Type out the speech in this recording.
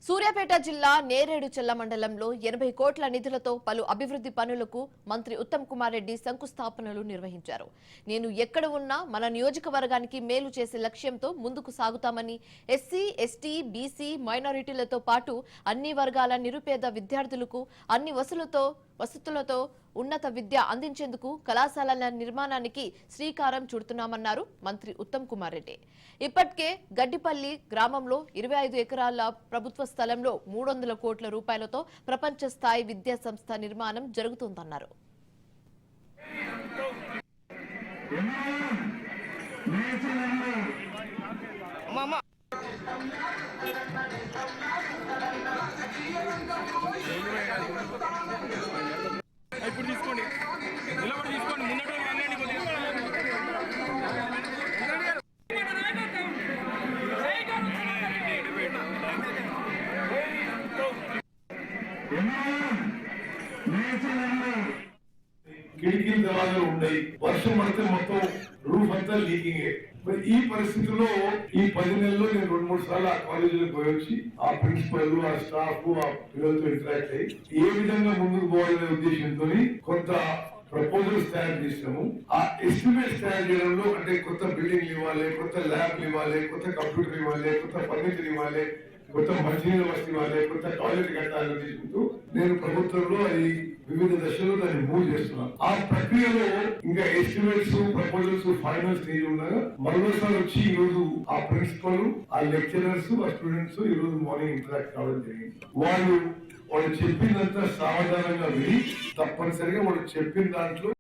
సూర్యాపేట జిల్లా నేరేడుచెల్ల మండలంలో 80 కోట్ల నిధులతో పలు అభివృద్ధి పనులకు మంత్రి ఉత్తమ్ కుమార్ రెడ్డి శంకుస్థాపనలు నిర్వహించారు. నేను ఎక్కడ ఉన్నా మన నియోజకవర్గానికి మేలు చేసే లక్ష్యంతో ముందుకు సాగుతామని ఎస్సీ, ఎస్టీ, బీసీ, మైనారిటీలతో పాటు అన్ని వర్గాల నిరుపేద విద్యార్థులకు అన్ని వసతులతో ఉన్నత విద్య అందించేందుకు కళాశాలల నిర్మాణానికి శ్రీకారం చుడుతున్నామన్నారు మంత్రి ఉత్తమ్ కుమార్ రెడ్డి. ఇప్పటికే గడ్డిపల్లి గ్రామంలో 25 ఎకరాల ప్రభుత్వ స్థలంలో 300 కోట్ల రూపాయలతో ప్రపంచ స్థాయి విద్యా సంస్థ నిర్మాణం జరుగుతోందన్నారు. ఇప్పుడు తీసుకోండి, నిలబడి తీసుకోండి, ముందట వెళ్ళండి కొద్దిగా. కిటికీలు దళాలు ఉన్నాయి, వర్షం పడితే మొత్తం రూఫ్ అంతా లీకింగ్. మరి ఈ పరిస్థితుల్లో ఈ 10 నెలల్లో నేను 2-3 సార్లు ఆ కాలేజీలకు పోయి వచ్చి ఆ ప్రిన్సిపల్, ఆ స్టాఫ్, ఆ పిల్లలతో ఇంటరాక్ట్ అయ్యి ఏ విధంగా ముందుకు పోవాలనే ఉద్దేశంతో కొంత ప్రపోజల్స్ తయారు చేసినాము. ఆ ఎస్టిమేట్స్ తయారు చేయడంలో అంటే కొత్త బిల్డింగ్లు ఇవ్వాలి, కొత్త ల్యాబ్లు ఇవ్వాలి, కొత్త కంప్యూటర్ ఇవ్వాలి, కొత్త ఫర్నిచర్ ఇవ్వాలి, కొత్త మంచినీళ్ళ వసతి ఇవ్వాలి, కొత్త టాయిలెట్ కట్టాలని తీసుకుంటూ నేను ప్రభుత్వంలో అది వివిధ దశలో దాన్ని మూవ్ చేస్తున్నాను. ఆ ప్రక్రియలో ఇంకా ఎస్టిమేట్స్, ప్రపోజల్స్ ఫైనల్ స్టేజ్ ఉండగా మరోసారి వచ్చి ఈ రోజు ఆ ప్రిన్సిపల్, ఆ లెక్చరర్స్, ఆ స్టూడెంట్స్ ఈ రోజు మార్నింగ్ ఇంటరాక్ట్ కావడం జరిగింది. వాళ్ళు చెప్పిందంతా సావధానంగా విని తప్పనిసరిగా వాళ్ళు చెప్పిన దాంట్లో